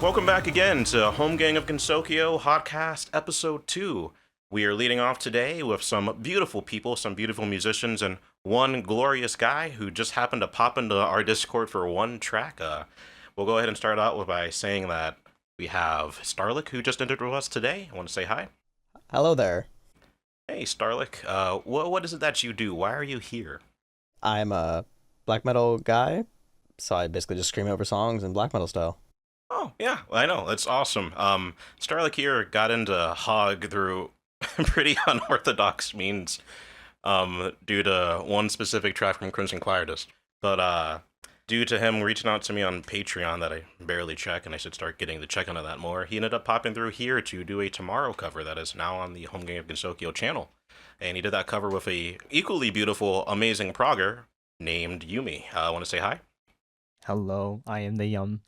Welcome back again to Holmgang of Gensokyo HOGcast Episode 2. We are leading off today with some beautiful people, some beautiful musicians, and one glorious guy who just happened to pop into our Discord for one track. We'll go ahead and start out by saying that we have Starlix, who just entered with us today. I want to say hi. Hello there. Hey, Starlix. What is it that you do? Why are you here? I'm a black metal guy, so I basically just scream over songs in black metal style. Oh, yeah, I know. That's awesome. Starlix here got into Hog through pretty unorthodox means due to one specific track from Crimson Quietus. But due to him reaching out to me on Patreon that I barely check, and I should start getting to check into that more, he ended up popping through here to do a Tomorrow cover that is now on the Holmgang of Gensokyo channel. And he did that cover with a equally beautiful, amazing progger named Yumi. I want to say hi. Hello, I am the Yum.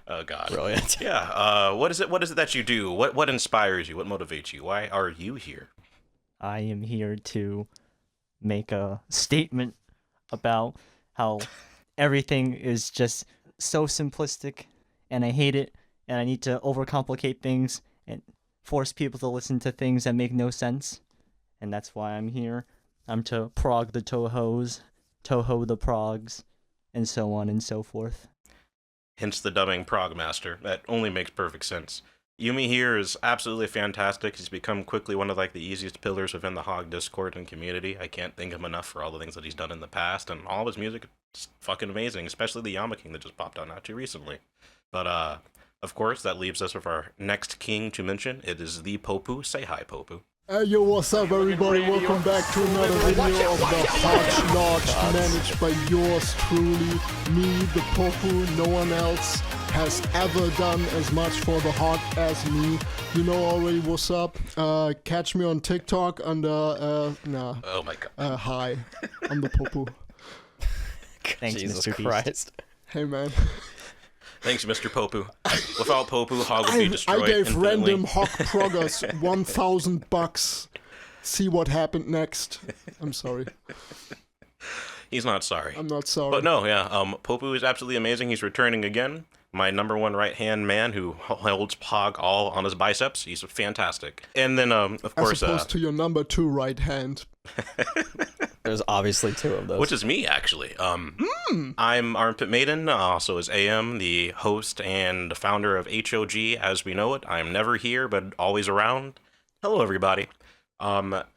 Oh God! Brilliant. Yeah. What is it that you do? What inspires you? What motivates you? Why are you here? I am here to make a statement about how everything is just so simplistic, and I hate it, and I need to overcomplicate things and force people to listen to things that make no sense, and that's why I'm here. I'm to prog the Touhous, Touhou the progs, and so on and so forth. Hence the dubbing Prog Master. That only makes perfect sense. Yumi here is absolutely fantastic. He's become quickly one of the easiest pillars within the Hog Discord and community. I can't thank him enough for all the things that he's done in the past, and all of his music is fucking amazing, especially the Yama King that just popped out not too recently. But of course, that leaves us with our next king to mention. It is the Popu. Say hi, Popu. Yo, what's up, everybody? Welcome back to another video of the HOGcast, managed by yours truly, me, the Popu. No one else has ever done as much for the Hog as me. You know already what's up. Catch me on TikTok under, Oh my God. hi, I'm the Popu. Thanks, Jesus Mr. Beast. Christ. Hey, man. Thanks, Mr. Popu. Without Popu, Hog would be destroyed I gave infinitely. random Hog proggers $1,000. See what happened next. I'm sorry. He's not sorry. I'm not sorry. But no, yeah, Popu is absolutely amazing. He's returning again. My number one right-hand man who holds Hog all on his biceps. He's fantastic. And then, of course... As opposed to your number 2 right hand. There's obviously two of those. Which is me, actually. I'm ArmpitMaiden, also is AM, the host and founder of HOG as we know it. I'm never here, but always around. Hello, everybody.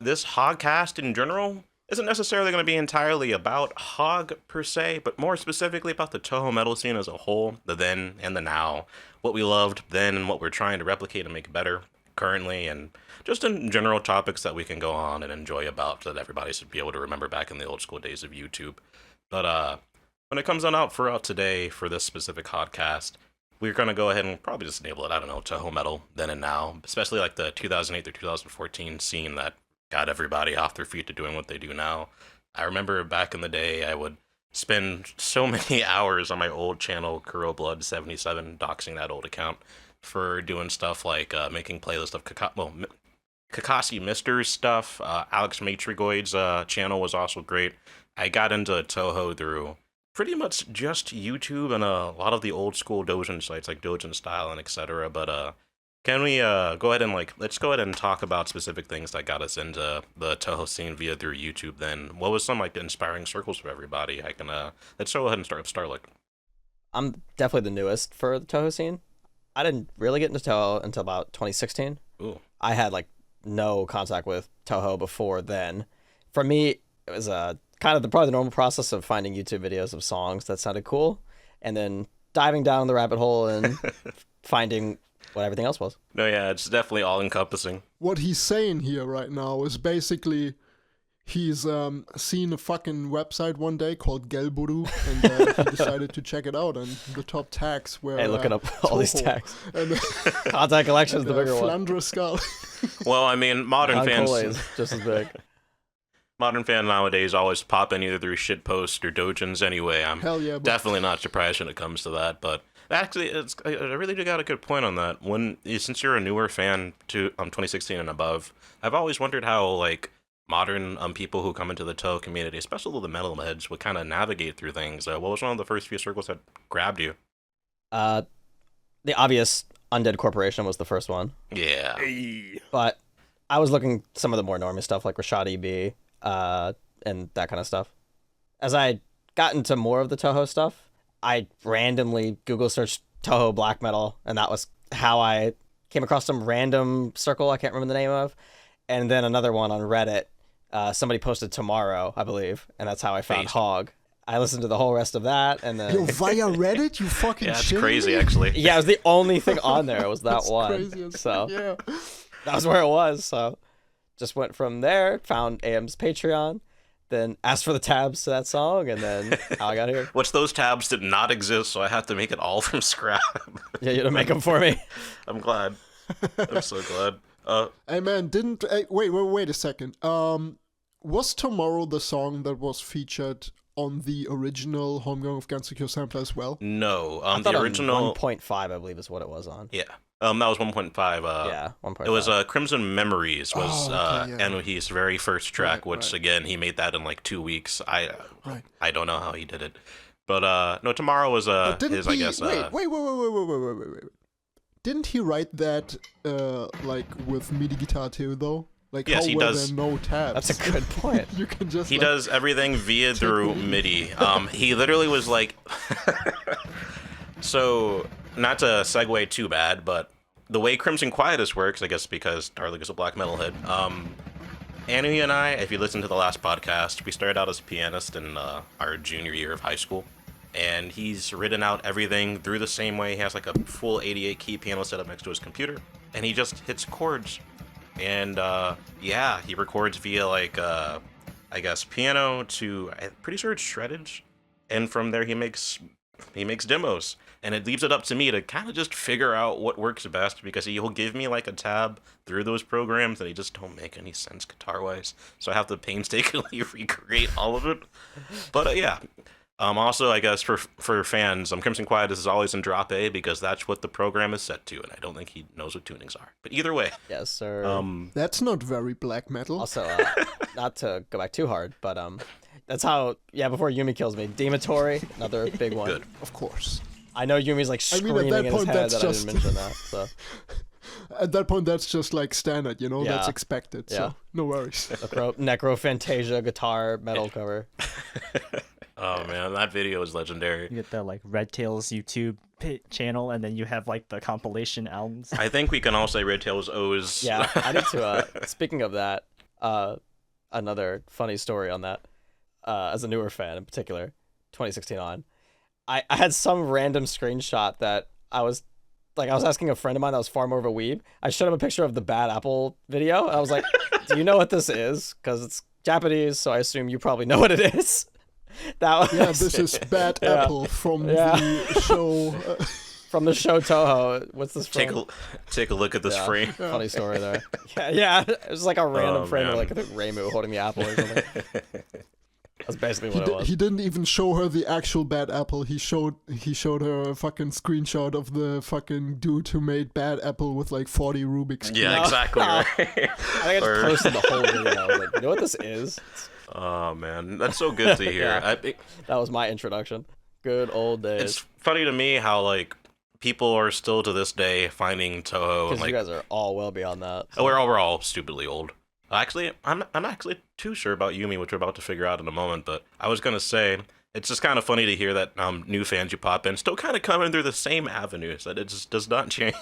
This HOGcast in general isn't necessarily going to be entirely about Hog per se, but more specifically about the Touhou Metal scene as a whole, the then and the now, what we loved then and what we're trying to replicate and make better currently, and just in general topics that we can go on and enjoy about that everybody should be able to remember back in the old school days of YouTube. But when it comes on out for today for this specific HOGcast, we're going to go ahead and probably just enable it, I don't know, Touhou Metal then and now, especially like the 2008 through 2014 scene that got everybody off their feet to doing what they do now. I remember back in the day, I would spend so many hours on my old channel, Kuroblood77, doxing that old account, for doing stuff like making playlists of Kakashi Mister's stuff. Alex Matrigoid's channel was also great. I got into Touhou through pretty much just YouTube and a lot of the old school doujin sites like Doujin Style and etc. But can we go ahead and let's go ahead and talk about specific things that got us into the Touhou scene via through YouTube then? What was some inspiring circles for everybody? I can let's go ahead and start with Starlix. I'm definitely the newest for the Touhou scene. I didn't really get into Touhou until about 2016. Ooh. I had no contact with Touhou before then. For me, it was kind of probably the normal process of finding YouTube videos of songs that sounded cool, and then diving down the rabbit hole and finding what everything else was. No, yeah, it's definitely all-encompassing. What he's saying here right now is basically he's seen a fucking website one day called Gelburu, and he decided to check it out, and the top tags were... Hey, looking up all these Touhou tags. And, Contact collection is the bigger one. Flandre Skull. Well, I mean, modern Cole fans... is just as big. Modern fan nowadays always pop in either through shitposts or doujins anyway. I'm Hell yeah, bro. definitely not surprised when it comes to that, but actually, I really do got a good point on that. Since you're a newer fan to 2016 and above, I've always wondered how modern people who come into the Touhou community, especially the metalheads, would kind of navigate through things. What was one of the first few circles that grabbed you? The obvious Undead Corporation was the first one. Yeah. But I was looking some of the more normie stuff like Rashad EB, and that kind of stuff. As I got into more of the Touhou stuff, I randomly Google searched Touhou black metal, and that was how I came across some random circle I can't remember the name of, and then another one on Reddit. Somebody posted Tomorrow, I believe, and that's how I found Hog. I listened to the whole rest of that, and then... Yo, via Reddit? You fucking Yeah, it's shitting crazy, me? actually. Yeah, it was the only thing on there was that That's one. crazy as So yeah. that was where it was. So just went from there, found AM's Patreon, then asked for the tabs to that song, and then how I got here. Which those tabs did not exist, so I had to make it all from scratch. Yeah, you had to make them for me. I'm glad. I'm so glad. Hey man, didn't wait a second. Was Tomorrow the song that was featured on the original Holmgang of Gensokyo sample as well? No, I the thought original 1.5, I believe, is what it was on. Yeah. That was 1.5. Yeah, 1.5. It was Crimson Memories was okay, yeah. Anuhi's very first track, Right, which right. again he made that in like 2 weeks. Right. I don't know how he did it, but no, Tomorrow was his I guess. Wait. Didn't he write that like with MIDI guitar too though? Like Yes, how he were does. there no tabs? That's a good point. You can just He like, does everything via through MIDI. He literally was like, so not to segue too bad, but the way Crimson Quietus works, I guess because Starlix is a black metalhead. Annie and I, if you listen to the last podcast, we started out as a pianist in our junior year of high school, and he's written out everything through the same way. He has like a full 88 key piano set up next to his computer, and he just hits chords. And yeah, he records via like I guess piano to I'm pretty sure it's shreddage, and from there he makes demos, and it leaves it up to me to kind of just figure out what works best, because he'll give me like a tab through those programs and they just don't make any sense guitar wise, so I have to painstakingly recreate all of it. But yeah. Also, I guess for fans, Crimson Quietus is always in drop A because that's what the program is set to, and I don't think he knows what tunings are. But either way, Yes, sir. That's not very black metal. Also, not to go back too hard, but that's how, before Yumi kills me, Dematory, another big one. good. Of course. I know Yumi's like I mean, screaming at that in his point, head that's that I just- didn't mention that. So At that point, that's just like standard, you know. Yeah. That's expected. Yeah. So no worries. Necrophantasia guitar metal cover. Oh man, that video is legendary. You get the like Red Tails YouTube channel, and then you have like the compilation albums. I think we can all say Red Tails owes. Yeah, I need to. Speaking of that, another funny story on that. As a newer fan in particular, 2016 on, I had some random screenshot that I was asking a friend of mine that was far more of a weeb. I showed him a picture of the Bad Apple video, and I was like, "Do you know what this is?" Because it's Japanese, so I assume you probably know what it is. That was, Yeah, this is Bad Yeah. Apple from Yeah. the show. from the show Touhou. What's this from? Take a look at this Yeah. frame. Funny story there. Yeah. It was like a random Oh, frame of man. like I think Reimu holding the apple or something. That's basically what it was. He didn't even show her the actual Bad Apple. He showed her a fucking screenshot of the fucking dude who made Bad Apple with like 40 Rubik's cubes. Yeah, No. exactly. Right. I think I just Or- posted the whole video. I was like, you know what this is? Oh man, that's so good to hear. Yeah. That was my introduction. Good old days. It's funny to me how like people are still to this day finding Touhou and Because like you guys are all well beyond that. oh, we're all stupidly old. Actually, I'm actually too sure about Yumi, which we're about to figure out in a moment. But I was gonna say it's just kind of funny to hear that new fans you pop in still kind of coming through the same avenues. That it just does not change.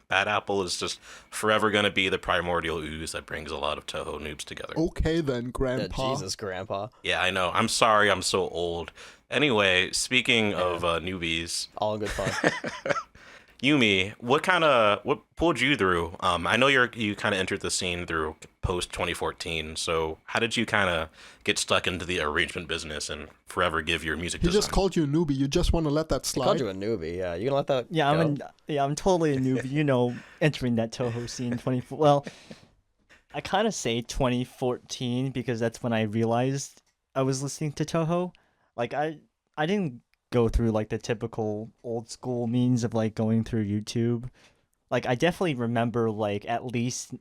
Bad Apple is just forever gonna be the primordial ooze that brings a lot of Touhou noobs together. Okay then, Yeah, Grandpa. Jesus, Grandpa. Yeah, I know. I'm sorry, I'm so old. Anyway, speaking of newbies, All in good fun. Yumi, what pulled you through? I know you kind of entered the scene through post 2014. So how did you kind of get stuck into the arrangement business and forever give your music He design? just called you a newbie. You just want to let that I called slide. you a newbie. Yeah, you gonna let that? Yeah, go? I'm totally a newbie. You know, entering that Touhou scene 24. Well, I kind of say 2014 because that's when I realized I was listening to Touhou. Like I didn't go through like the typical old school means of like going through YouTube. Like I definitely remember like at least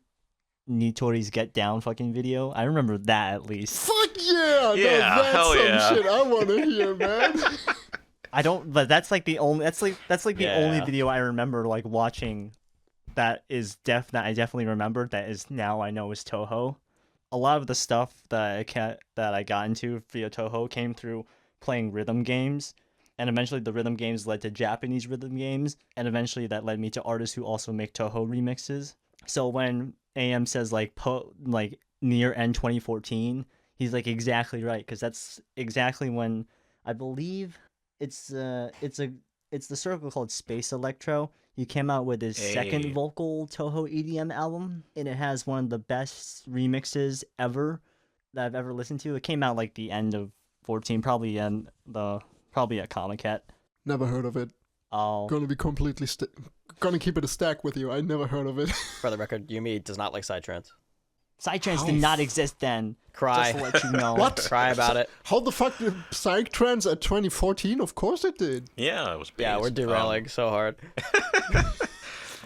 Nitori's Get Down fucking video. I remember that at least. Fuck yeah! Yeah, no, that's hell some yeah. shit I want to hear, man. I don't. But that's like the only. That's like the only Yeah. video I remember like watching. That I definitely remember. That is now I know is Touhou. A lot of the stuff that I got into via Touhou came through playing rhythm games, and eventually the rhythm games led to Japanese rhythm games, and eventually that led me to artists who also make Touhou remixes. So when AM says like near end 2014, he's like exactly right, because that's exactly when I believe it's the circle called Space Electro. He came out with his second vocal Touhou EDM album, and it has one of the best remixes ever that I've ever listened to. It came out like the end of 14, probably at Comic-Cat. Never heard of it. Gonna be completely gonna keep it a stack with you. I never heard of it. For the record, Yumi does not like psytrance. Psytrance did not exist then. Cry. Just to let you know. What? Cry about it. How the fuck did Psytrance at 2014? Of course it did. Yeah, it was. Yeah, we're derailing so hard.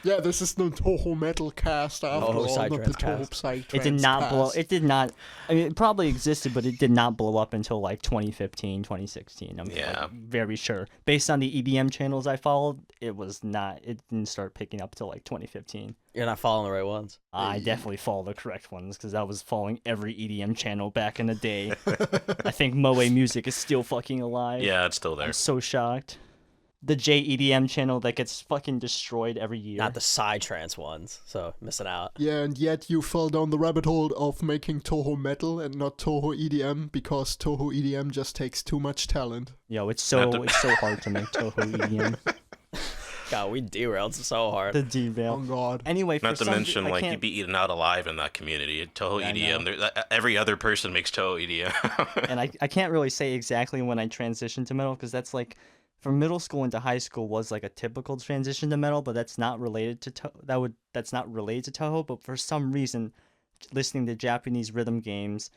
Yeah, this is the Touhou Metal cast after all, not the Psytrance Touhou cast. Psytrance It did not blow. cast. It did not. I mean, it probably existed, but it did not blow up until like 2015, 2016. I'm like, very sure. Based on the EDM channels I followed, it was not. It didn't start picking up till like 2015. You're not following the right ones. I definitely follow the correct ones because I was following every EDM channel back in the day. I think Moe Music is still fucking alive. Yeah, it's still there. I'm so shocked. The JEDM channel that gets fucking destroyed every year. Not the psytrance ones, so missing out. Yeah, and yet you fell down the rabbit hole of making Touhou Metal and not Touhou EDM because Touhou EDM just takes too much talent. Yo, it's so hard to make Touhou EDM. God, we derailed so hard. The derail. Oh god. Anyway, Not to mention, like, you'd be eaten out alive in that community. Touhou EDM. Every other person makes Touhou EDM. And I can't really say exactly when I transitioned to metal because that's like from middle school into high school was like a typical transition to metal, but that's not related to that's not related to Touhou. But for some reason, listening to Japanese rhythm games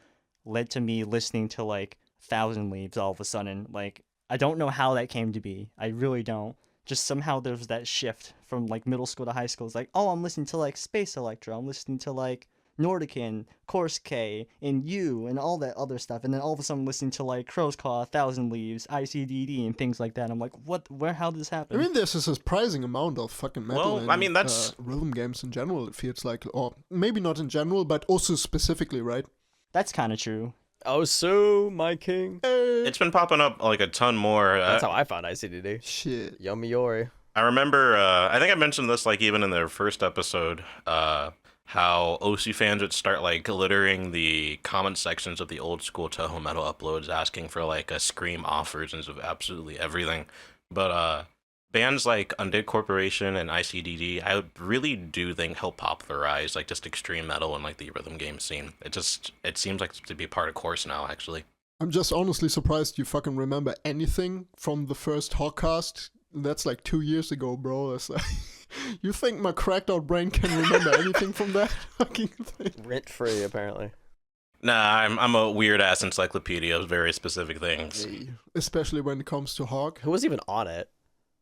led to me listening to like Thousand Leaves all of a sudden. Like I don't know how that came to be. I really don't. Just somehow there's that shift from like middle school to high school. It's like, oh, I'm listening to like Space Electro. I'm listening to like Nordican, Course K, and You, and all that other stuff. And then all of a sudden I'm listening to like Crow's Claw, Thousand Leaves, ICDD, and things like that. I'm like, what? Where? How did this happen? I mean, there's a surprising amount of fucking metal Well, in I mean, that's- rhythm games in general, it feels like. Or maybe not in general, but also specifically, right? That's kind of true. Oh, so my king. It's been popping up like a ton more. That's how I found ICDD. Shit. Yumi Yore. I remember, I think I mentioned this like even in their first episode, how OC fans would start like littering the comment sections of the old school Touhou Metal uploads asking for like a Scream off versions of absolutely everything. But bands like Undead Corporation and ICDD, I really do think help popularize like just extreme metal and like the rhythm game scene. It seems like to be a part of course now, actually. I'm just honestly surprised you fucking remember anything from the first HOGcast. That's like 2 years ago, bro. It's like, you think my cracked out brain can remember anything from that fucking thing? Rent free, apparently. Nah, I'm a weird ass encyclopedia of very specific things. Hey, especially when it comes to Hog. Who was even on it?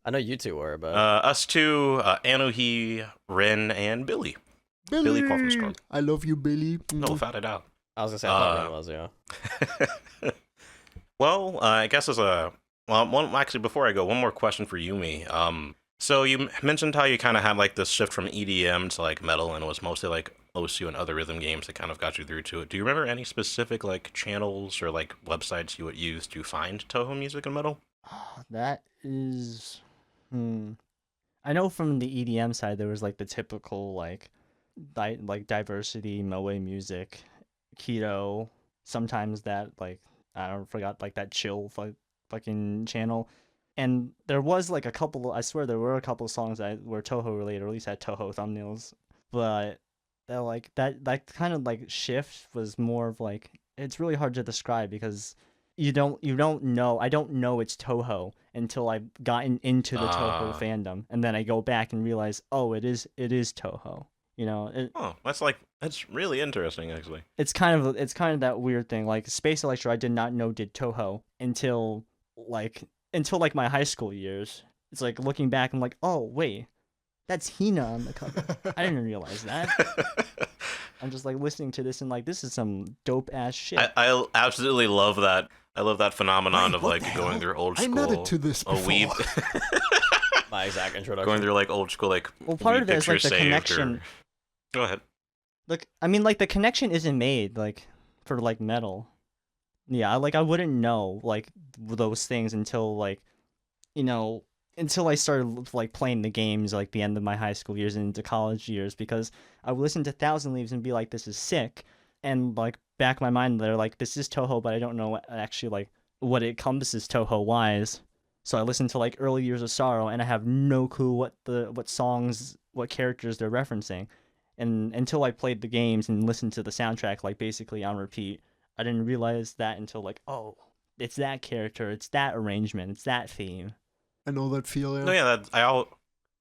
I know you two were, but Us two, ANRYA, Ren, and Billy. Billy Poffenstrug. I love you, Billy. No, without a doubt. I was gonna say I thought Ren was, yeah. Well, I guess actually, before I go, one more question for Yumi. So you mentioned how you kind of had like this shift from EDM to like metal, and it was mostly like OSU and other rhythm games that kind of got you through to it. Do you remember any specific like channels or like websites you would use to find Touhou music and metal? That is, I know from the EDM side there was like the typical like diversity, Moe Music, Keto. Sometimes that like I forgot like that chill fucking channel. And there was like a couple, I swear there were a couple songs that were Touhou related, or at least had Touhou thumbnails. But that like that kind of like shift was more of like, it's really hard to describe because you don't know. I don't know it's Touhou until I've gotten into the Touhou fandom, and then I go back and realize, oh, it is Touhou. You know. That's really interesting, actually. It's kind of that weird thing. Like Space Electro, I did not know did Touhou until my high school years. It's like looking back, I'm like, oh wait, that's Hina on the cover. I didn't realize that. I'm just like listening to this and like, this is some dope ass shit. I absolutely love that. I love that phenomenon Wait, of what like the going hell? through old I school. nodded to this before. Weeb. My exact introduction. Going through like old school like. Well, part Weeb of it is like picture the saved connection. Or... Go ahead. Like, I mean, like the connection isn't made like for like metal. Yeah, I wouldn't know like those things until like, until I started like playing the games like the end of my high school years and into college years, because I would listen to Thousand Leaves and be like, this is sick, and like back in my mind they're like, this is Touhou, but I don't know actually like what it encompasses Touhou wise. So I listened to like Early Years of Sorrow, and I have no clue what songs, what characters they're referencing, and until I played the games and listened to the soundtrack like basically on repeat, I didn't realize that until like, oh, it's that character, it's that arrangement, it's that theme. I know that feel. No,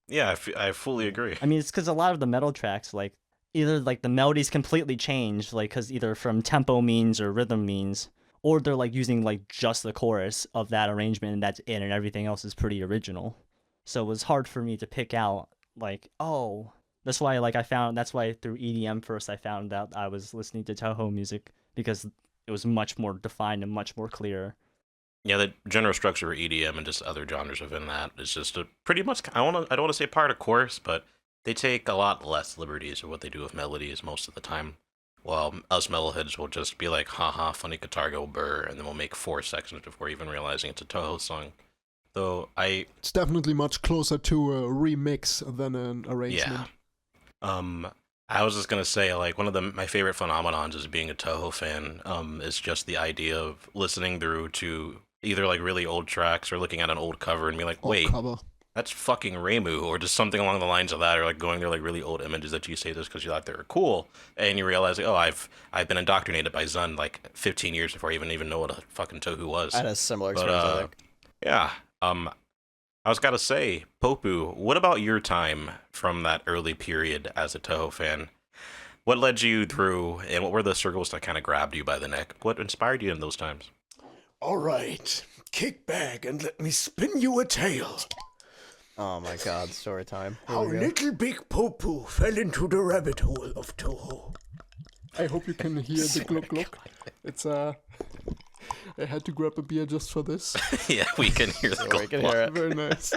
yeah, I fully agree. I mean, it's because a lot of the metal tracks, like, either like the melodies completely changed, like, because either from tempo means or rhythm means, or they're like using like just the chorus of that arrangement and that's it, and everything else is pretty original. So it was hard for me to pick out like, oh, that's why through EDM first I found out I was listening to Touhou music, because it was much more defined and much more clear. Yeah, the general structure of EDM and just other genres within that is just a pretty much. I don't want to say part of course, but they take a lot less liberties of what they do with melodies most of the time. While us metalheads will just be like, haha, funny guitar go burr, and then we'll make 4 sections before even realizing it's a Touhou song. Though it's definitely much closer to a remix than an arrangement. Yeah. I was just gonna say, like, one of my favorite phenomenons as being a Touhou fan, is just the idea of listening through to either like really old tracks or looking at an old cover and be like, wait, that's fucking Reimu, or just something along the lines of that, or like going through like really old images that you say just because you thought they were cool, and you realize like, oh, I've been indoctrinated by Zun like 15 years before I even know what a fucking Touhou was. I had a similar experience, I think. Yeah. I was gotta say, Popu, what about your time from that early period as a Touhou fan? What led you through, and what were the circles that kind of grabbed you by the neck? What inspired you in those times? All right, kick back and let me spin you a tale. Oh my god, story time. Here How we go. little big Popu fell into the rabbit hole of Touhou. I hope you can hear the gluk gluk. It's I had to grab a beer just for this. Yeah, we can hear the We can hear it. Very nice.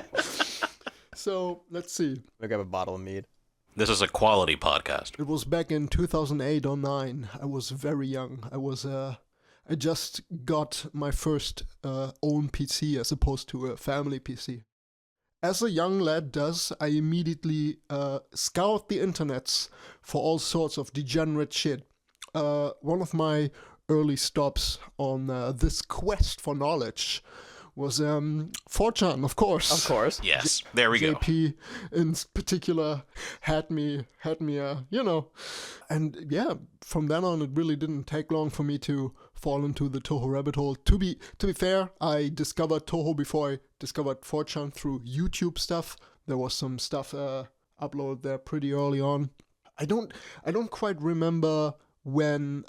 So let's see. We grab a bottle of mead. This is a quality podcast. It was back in 2008 or 9. I was very young. I just got my first own PC as opposed to a family PC. As a young lad does, I immediately scoured the internets for all sorts of degenerate shit. One of my early stops on this quest for knowledge was 4chan, of course. Of course. Yes, there we go. JP in particular had me, and yeah, from then on it really didn't take long for me to fall into the Touhou rabbit hole. To be fair, I discovered Touhou before I discovered 4chan through YouTube stuff. There was some stuff uploaded there pretty early on. I don't quite remember when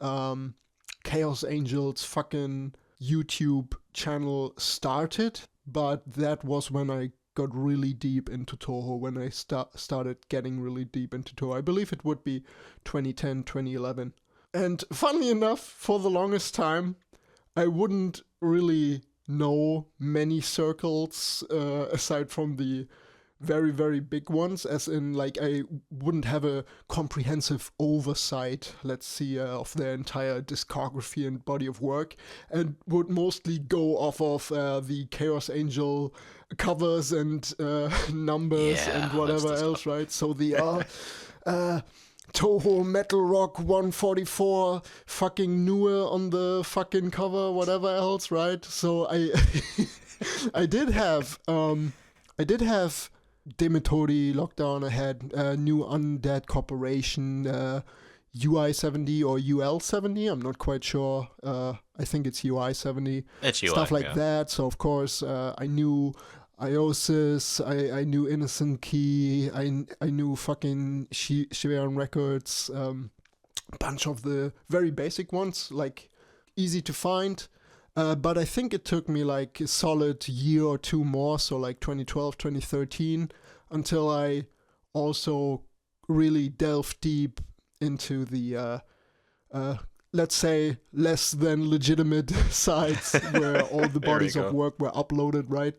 Chaos Angel's fucking YouTube channel started, but that was when I got really deep into Touhou, when I started getting really deep into Touhou. I believe it would be 2010, 2011. And funnily enough, for the longest time, I wouldn't really know many circles aside from the very, very big ones, as in, like, I wouldn't have a comprehensive oversight, let's see, of their entire discography and body of work, and would mostly go off of the Chaos Angel covers and numbers and whatever else, right? So the Touhou Metal Rock 144 fucking newer on the fucking cover, whatever else, right? So I did have Demitori Lockdown. I had New Undead Corporation, UI70 or UL70. I'm not quite sure. I think it's UI70. It's UI, stuff like that. So of course I knew Iosis, I knew Innocent Key, I knew fucking Shiveran Records, bunch of the very basic ones, like easy to find. But I think it took me like a solid year or two more, so like 2012, 2013, until I also really delved deep into the let's say, less than legitimate sites where all the bodies of work were uploaded, right?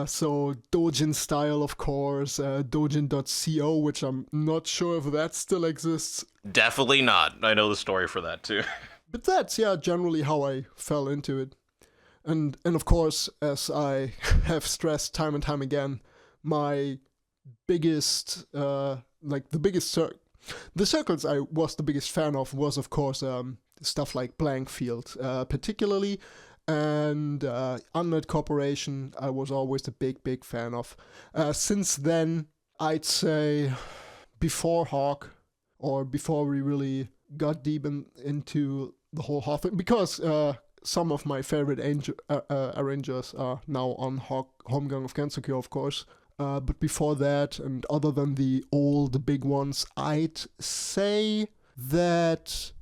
So Dojin style, of course, Dojin.co, which I'm not sure if that still exists. Definitely not. I know the story for that too. But that's, generally how I fell into it. And of course, as I have stressed time and time again, my biggest, the circles I was the biggest fan of was, of course, stuff like Blankfield, particularly, and Unmet Corporation I was always a big fan of. Since then, I'd say before Hog, or before we really got deep into the whole Hog thing, because some of my favorite arrangers are now on Holmgang of Gensokyo, of course. But before that, and other than the big ones, I'd say that,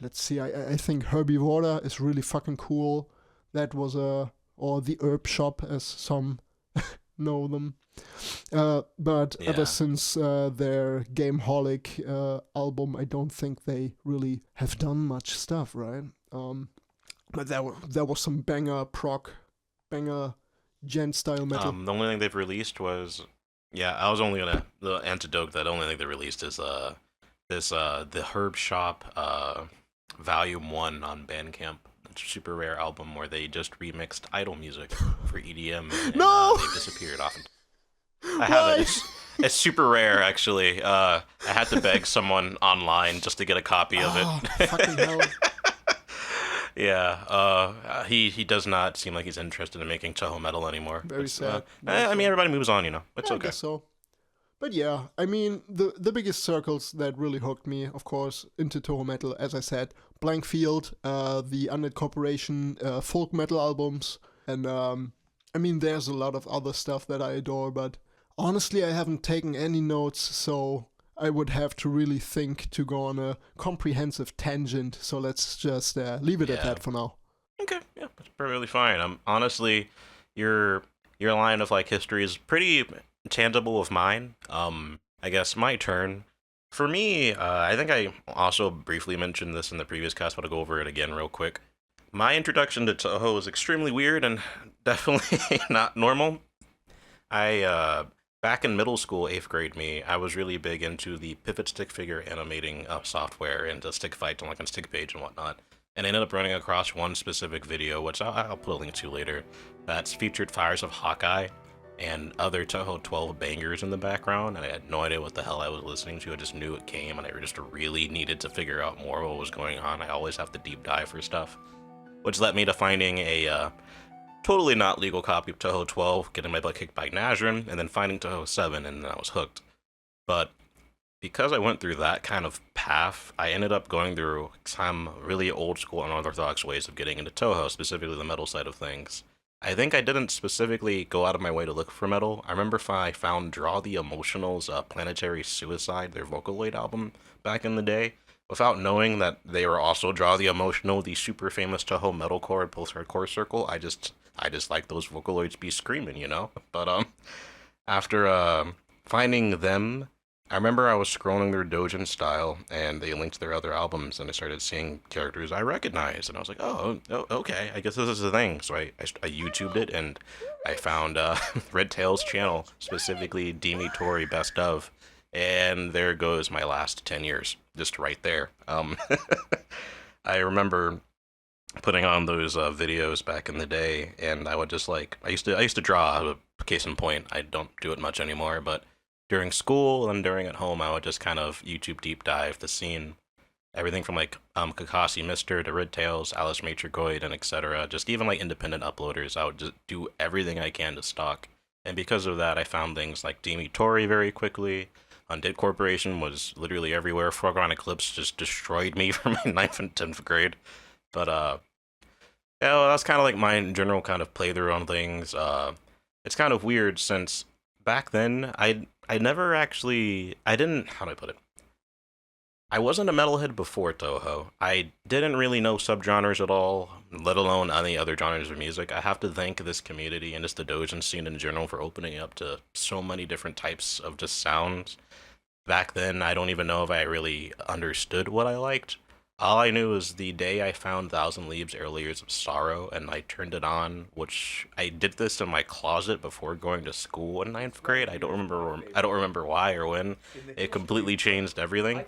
let's see, I think Herbivora is really fucking cool. That was or the Herb Shop, as some know them. But ever since their Gameholic album, I don't think they really have done much stuff, right? But there was some banger gent style metal. The only thing they've released was, I was only gonna the antidote. That only thing they released is the Herb Shop Volume 1 on Bandcamp. It's a super rare album where they just remixed idol music for EDM. And, No! They disappeared often. I have it. It's super rare, actually. I had to beg someone online just to get a copy of it. Fucking hell. Yeah, he does not seem like he's interested in making Touhou Metal anymore. Very sad. I mean, everybody moves on, It's I okay. guess so. But yeah, I mean, the biggest circles that really hooked me, of course, into Touhou Metal, as I said, Blankfield, the Undead Corporation folk metal albums, and I mean, there's a lot of other stuff that I adore, but honestly, I haven't taken any notes, so I would have to really think to go on a comprehensive tangent, so let's just leave it at that for now. Okay, yeah, that's perfectly fine. Honestly, your line of history is pretty tangible with mine. I guess my turn. For me, I think I also briefly mentioned this in the previous cast, but I'll go over it again real quick. My introduction to Touhou is extremely weird and definitely not normal. Back in middle school, 8th grade me, I was really big into the pivot stick figure animating software and the stick fights on stick page and whatnot. And I ended up running across one specific video, which I'll put a link to later, that's featured Fires of Hawkeye and other Touhou 12 bangers in the background, and I had no idea what the hell I was listening to. I just knew it came, and I just really needed to figure out more what was going on. I always have to deep dive for stuff, which led me to finding a totally not legal copy of Touhou 12, getting my butt kicked by Nazrin, and then finding Touhou 7, and I was hooked. But because I went through that kind of path, I ended up going through some really old school and unorthodox ways of getting into Touhou, specifically the metal side of things. I think I didn't specifically go out of my way to look for metal. I remember I found Draw the Emotional's Planetary Suicide, their Vocaloid album, back in the day, without knowing that they were also Draw the Emotional, the super famous Touhou metalcore and post-hardcore circle. I just like those Vocaloids be screaming, But after finding them, I remember I was scrolling their Dojin style, and they linked their other albums, and I started seeing characters I recognized, and I was like, oh okay, I guess this is a thing. So I YouTubed it, and I found Red Tail's channel, specifically Demi Tori Best Of, and there goes my last 10 years, just right there. I remember putting on those videos back in the day, and I would just I used to draw. Case in point, I don't do it much anymore, but during school and during at home, I would just kind of YouTube deep dive the scene. Everything from Kakashi Mister to Red Tails, Alice Matricoid, and etc. Just even independent uploaders, I would just do everything I can to stalk. And because of that, I found things like Demi Tori very quickly. Undead Corporation was literally everywhere. Foreground Eclipse just destroyed me for my 9th and 10th grade. But that's kind of my general kind of playthrough on things. It's kind of weird since back then I never actually, how do I put it? I wasn't a metalhead before Touhou. I didn't really know subgenres at all, let alone any other genres of music. I have to thank this community and just the Dojin scene in general for opening up to so many different types of just sounds. Back then, I don't even know if I really understood what I liked. All I knew was the day I found Thousand Leaves Early Years of Sorrow, and I turned it on, which I did this in my closet before going to school in ninth grade. I don't remember why or when. It completely changed everything.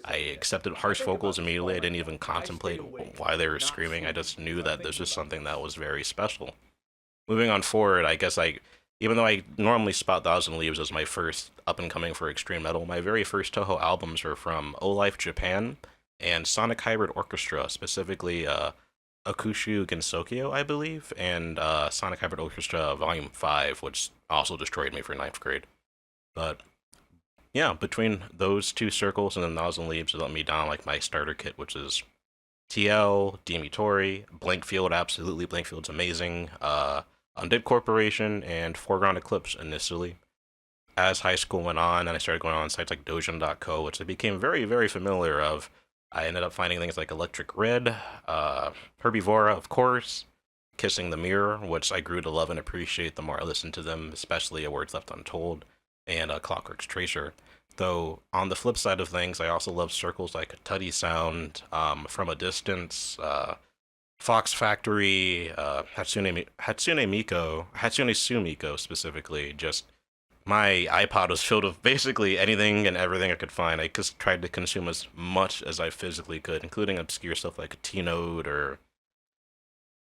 I accepted harsh vocals immediately. I didn't even contemplate why they were screaming. I just knew that this was something that was very special. Moving on forward, I guess even though I normally spot Thousand Leaves as my first up-and-coming for extreme metal, my very first Touhou albums are from O-Life Japan and Sonic Hybrid Orchestra, specifically Akushu Gensokyo, I believe, and Sonic Hybrid Orchestra Volume 5, which also destroyed me for ninth grade. But yeah, between those two circles and then Thousand Leaves, it let me down like my starter kit, which is TL, Dimitori, Blankfield, absolutely, Blankfield's amazing, Undead Corporation, and Foreground Eclipse initially. As high school went on, and I started going on sites like Dojin.co, which I became very, very familiar of, I ended up finding things like Electric Red, Herbivora, of course, Kissing the Mirror, which I grew to love and appreciate the more I listened to them, especially A Words Left Untold, and Clockwork's Tracer. Though, on the flip side of things, I also love circles like Tutty Sound, From a Distance, Fox Factory, Hatsune Sumiko specifically. Just my iPod was filled with basically anything and everything I could find. I just tried to consume as much as I physically could, including obscure stuff like T-Node or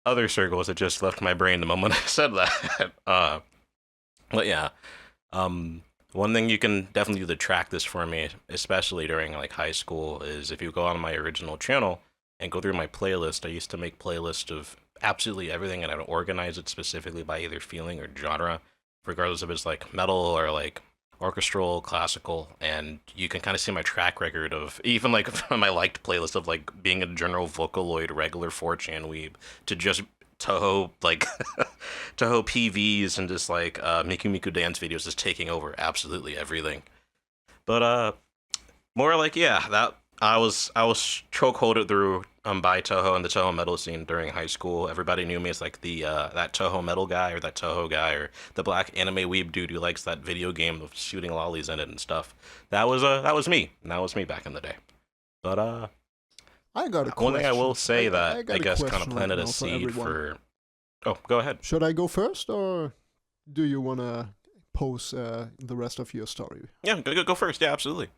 other circles that just left my brain the moment I said that. But yeah, one thing you can definitely do to track this for me, especially during like high school, is if you go on my original channel and go through my playlist. I used to make playlists of absolutely everything, and I would organize it specifically by either feeling or genre, regardless if it's like metal or like orchestral, classical, and you can kind of see my track record of even like from my liked playlist of like being a general Vocaloid regular 4chan weeb to just Touhou like Touhou PVs and just like Miku Miku dance videos just taking over absolutely everything. But more like that I was chokeholded through by Touhou and the Touhou metal scene during high school. Everybody knew me as like the that Touhou metal guy or that Touhou guy or the black anime weeb dude who likes that video game with shooting lollies in it and stuff. That was me. That was me back in the day. But I got a question. One thing I will say that I guess kind of planted right a seed everyone. for. Oh, go ahead. Should I go first, or do you wanna pose the rest of your story? Yeah, go first. Yeah, absolutely.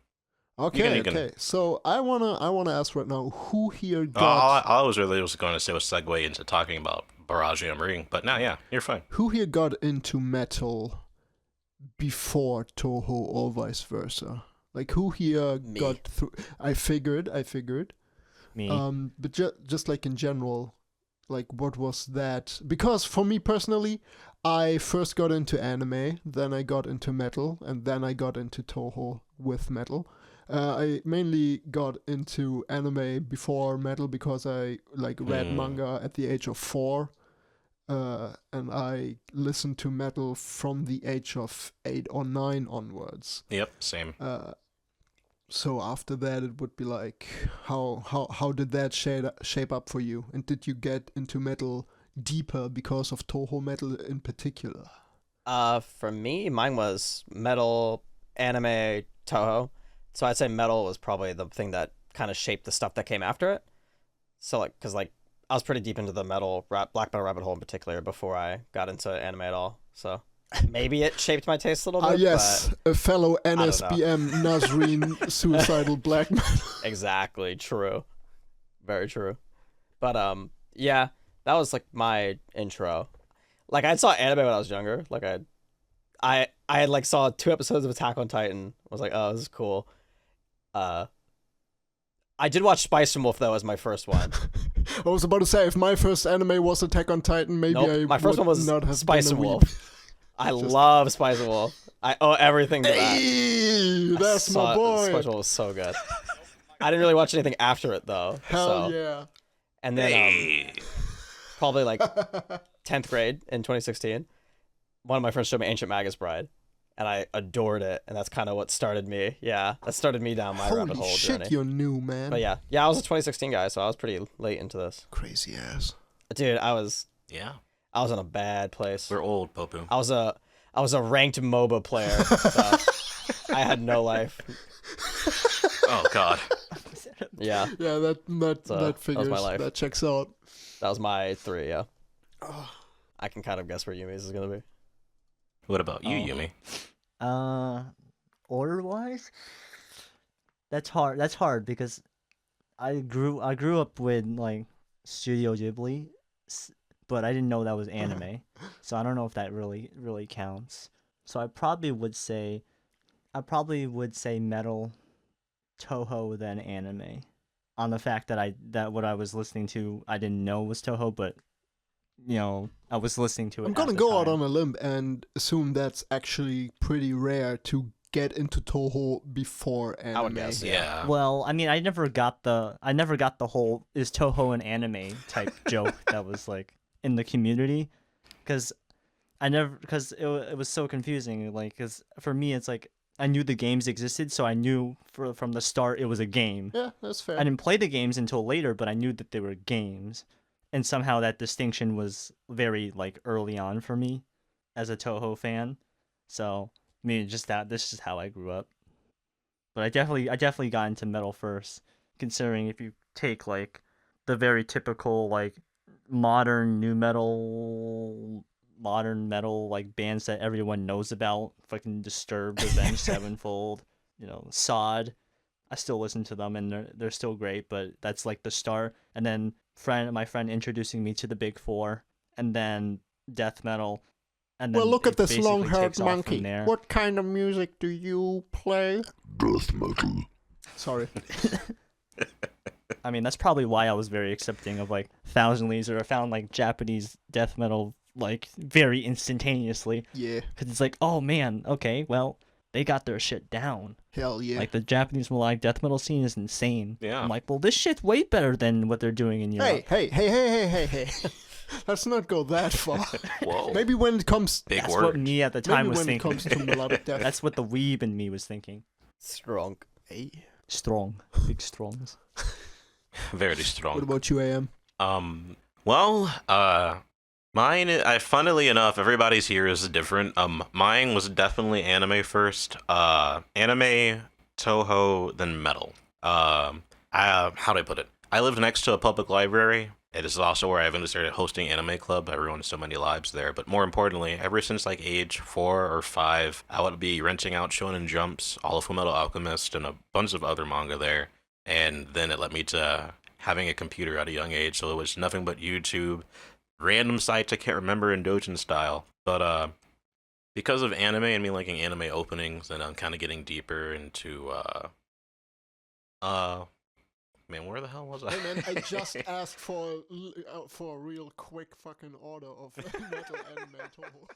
Okay, You can. okay. So I wanna ask right now, who here got All I was really going to say was segue into talking about Barrage and Ring, but now, yeah, you're fine. who here got into metal before Touhou or vice versa? Like who here Me. got through? I figured. Me. But just like in general, like what was that? Because for me personally, I first got into anime, then I got into metal, and then I got into Touhou with metal. I mainly got into anime before metal because I like read manga at the age of 4, and I listened to metal from the age of 8 or 9 onwards. Yep, same. So after that, it would be like, how did that shape up for you? And did you get into metal deeper because of Touhou metal in particular? For me, mine was metal, anime, Touhou. So I'd say metal was probably the thing that kind of shaped the stuff that came after it. So like, cause like I was pretty deep into the metal, black metal rabbit hole in particular before I got into anime at all. So maybe it shaped my taste a little bit. Yes, but a fellow NSBM Nazreen suicidal black metal. exactly, true, very true. But yeah, that was like my intro. Like I saw anime when I was younger. Like I like saw 2 episodes of Attack on Titan. I was like, oh, this is cool. I did watch Spice and Wolf though as my first one. I was about to say, if my first anime was Attack on Titan, maybe Nope, my first would one was not have Spice been and a weeb. Wolf. I love Spice and Wolf. I owe everything to that. Hey, that's my boy. Spice and Wolf was so good. I didn't really watch anything after it though. Hell so. yeah. And then Hey. probably like 10th grade in 2016, one of my friends showed me Ancient Magus Bride, and I adored it, and that's kind of what started me. Yeah, that started me down my rabbit Holy hole shit, journey. you're new, man. But yeah, I was a 2016 guy, so I was pretty late into this. Crazy ass. Dude, I was Yeah, in a bad place. we're old, Popu. I was a ranked MOBA player. So I had no life. Oh God. Yeah, Yeah, that figures. that was my life. That checks out. That was my 3. Yeah, I can kind of guess where Yumi's is gonna be. What about you, Yumi? Order wise, that's hard. That's hard because I grew up with like Studio Ghibli, but I didn't know that was anime, so I don't know if that really counts. So I probably would say metal, Touhou, then anime, on the fact that what I was listening to I didn't know was Touhou, but I was listening to it. I'm gonna at the go out time. on a limb and assume that's actually pretty rare to get into Touhou before anime. I would guess. Yeah. Well, I mean, I never got the whole is Touhou an anime type joke that was like in the community, because it was so confusing. Like, because for me, it's like I knew the games existed, so I knew from the start it was a game. Yeah, that's fair. I didn't play the games until later, but I knew that they were games, and somehow that distinction was very like early on for me as a Touhou fan. So I mean, this is how I grew up. But I definitely got into metal first, considering if you take like the very typical like modern metal like bands that everyone knows about, fucking Disturbed, Avenged Sevenfold, Sod. I still listen to them and they're still great, but that's like the start. And then my friend introducing me to the big four, and then death metal. And then well, look at this basically long-haired takes off from monkey. there. What kind of music do you play? Death metal. Sorry. I mean, that's probably why I was very accepting of like Thousand Leaves, or I found like Japanese death metal like very instantaneously. Yeah. Because it's like, oh man, okay, well, they got their shit down. Hell yeah. Like the Japanese melodic death metal scene is insane. Yeah. I'm like, well, this shit's way better than what they're doing in Europe. Hey. Let's not go that far. Whoa. Maybe when it comes... Big That's word. what me at the time Maybe was when thinking. it comes to melodic death. That's what the weeb in me was thinking. Strong. Hey. Strong. Big strongs. Very strong. What about you, AM? Mine, funnily enough, everybody's here is different. Mine was definitely anime first. Anime, Touhou, then metal. How do I put it? I lived next to a public library. It is also where I eventually started hosting anime club. I ruined so many lives there. But more importantly, ever since like age 4 or 5, I would be renting out Shonen Jumps, all of Fullmetal Alchemist, and a bunch of other manga there. And then it led me to having a computer at a young age, so it was nothing but YouTube, random sites I can't remember in Dojin style. But because of anime and me liking anime openings, and I'm kind of getting deeper into man, where the hell was I? Hey man, I just asked for a real quick fucking order of metal anime Touhou.